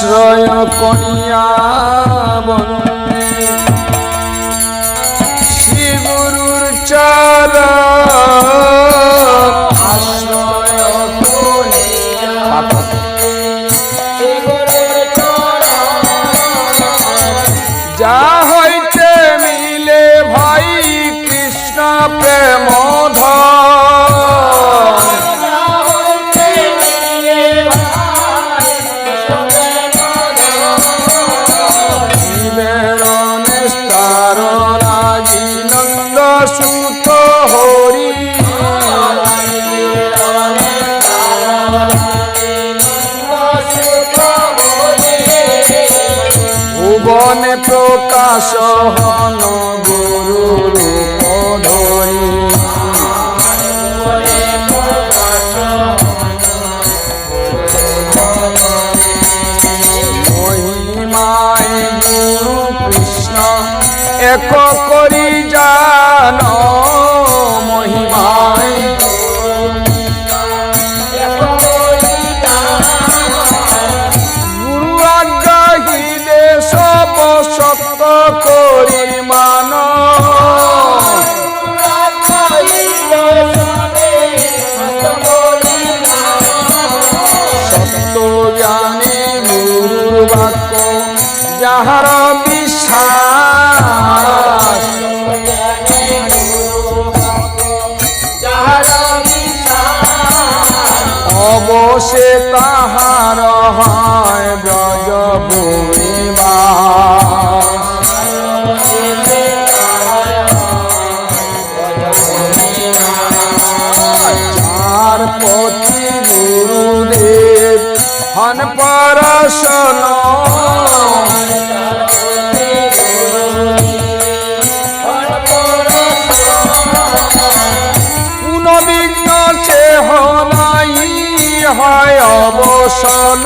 আশ্রয় করিয়া বন্দে শ্রী গুরুর চরণ আশ্রয় করিয়া যা হইতে মিলে ভাই কৃষ্ণ প্রেম সুত হরি ভুবনে প্রকাশ হন গুরু রূপ ধরি মহিমায় গুরু কৃষ্ণ এক করি জান মহিমায় গুরু আজ্ঞা হিলে সব সত্য করি মান সত্য জ্ঞানী গুরুর বাক্য যাহার বিশ্বাস অবশ্যে তাহার হয় ব্রজভূমিবাস চার পতি গুরুদেব হন পরশন বিঘ্ন সে হনাই হয় অবসন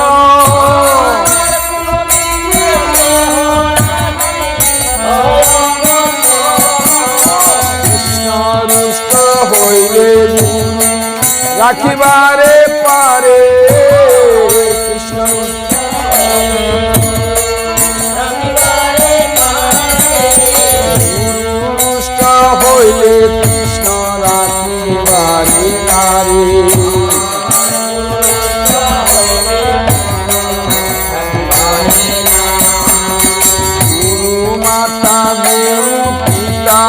কৃষ্ণ রুষ্ট হইলে রাখিবারে পারে কৃষ্ণ রুষ্ট হইলে কৃষ্ণ রাখিবারে নারী গুরু মাতা গুরু পিতা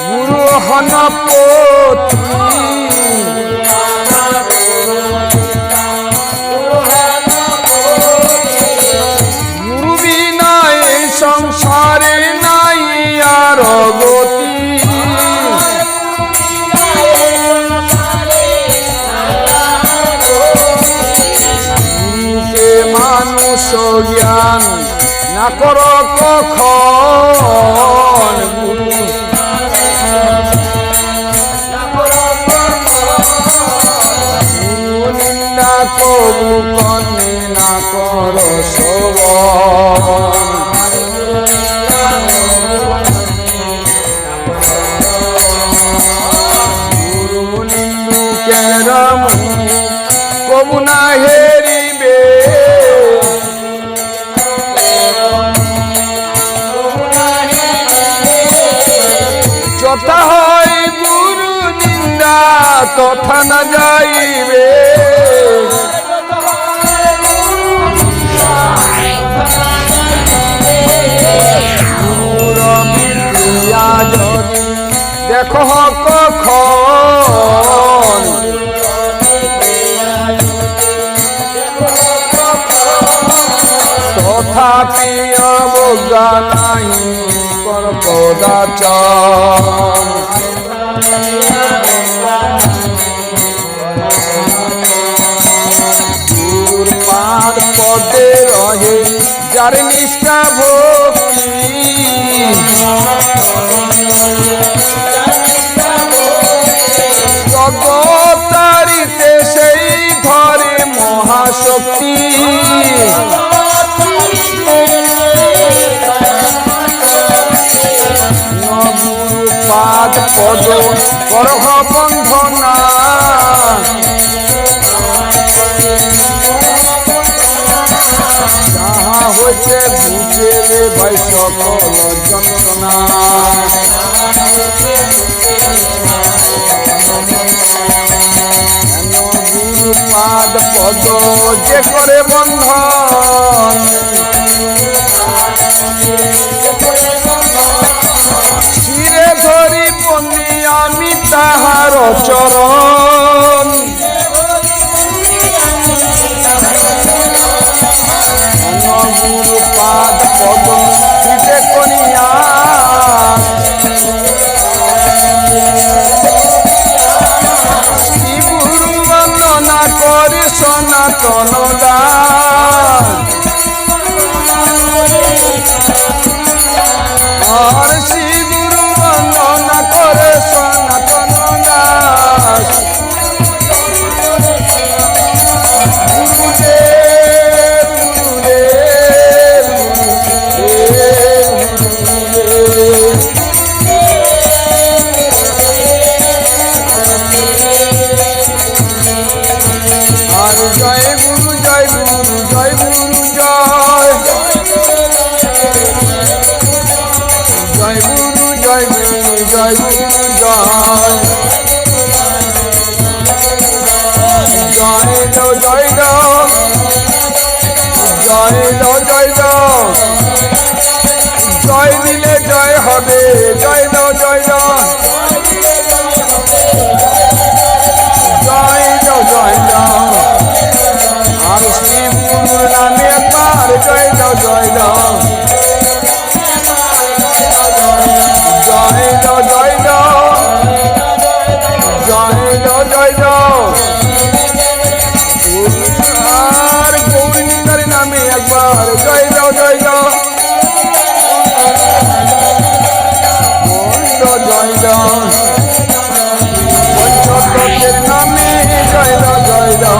গুরু হন পত্নী গুরু বিনা এই সংসারে নাই আর গতি মানুষ জ্ঞান না কর কখন নিন্দা কবু কনে না কর শোভন গুরু নিন্দুকের কবু না হেরিবে যথা হয় গুরু নিন্দা তথা না যাইবে যদি দেখো কখন তথাপি অবজ্ঞা নাই কর কদাচন গুরুর পাদ পদে রহে যার নিষ্ঠা ভক্তি জগতারিতে সেই ধরে মহাশক্তি পাদ পদ করহ বন্ধনা হইতে ঘুচে রে ভাই সকল যন্ত্রণা। গুরুপাদ পদ যে করে বন্ধন, শিরে ধরি বন্দি আমি তাহার চরণ। গুরুপাদ পদ যে করিয়া শ্রী গুরু বন্দনা করে সনাতন দাস। আর শ্রী গুরু বন্দনা করে সনাতন দাস। গুরুদেব গুরুদেব গুরুদেব। আর জয় গুরু জয় গুরু জয় গুরু জয়। জয় গুরু জয় গুরু জয় গুরু জয়। জয় দাও জয় দাও জয় দাও জয় দাও। জয় দিলে জয় হবে, জয় দাও জয় দাও। জয় দাও জয় দাও। আর শিব গুরুর নামে একবার জয় দাও জয় দাও। জয় দাও জয় দাও জয় দাও জয় দাও। আর গোবিন্দের নামে একবার জয় দাও জয় দাও। জয় দাও। পঞ্চতত্ত্বের নামে জয় দাও জয় দাও।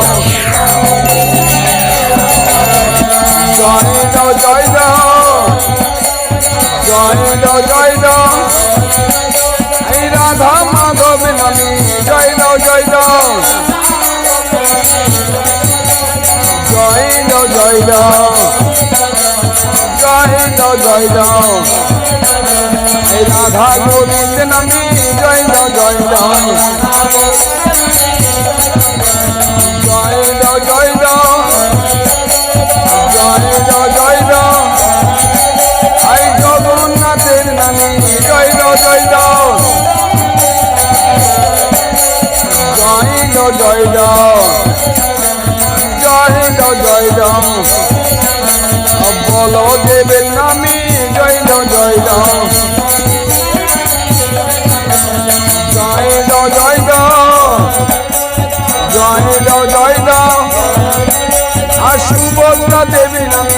জয় দাও জয় দাও জয় দাও জয় দাও। এই রাধা মাধব নামে জয় দাও জয় দাও। জয় দাও জয় দাও জয় দাও জয় দাও। এই রাধা গোবিন্দ নামে জয় দাও জয় দাও। জয় দাও জয় দাও জয় দাও জয় দাও। এই জগন্নাথের নামে জয় দাও জয় দাও। জয় দাও জয় দাও জয় দাও জয় দাও। বলদেবের নামে জয় দাও জয় দাও। জয় দাও জয় দাও জয় দাও জয় দাও। আর সুভদ্রা দেবী নামে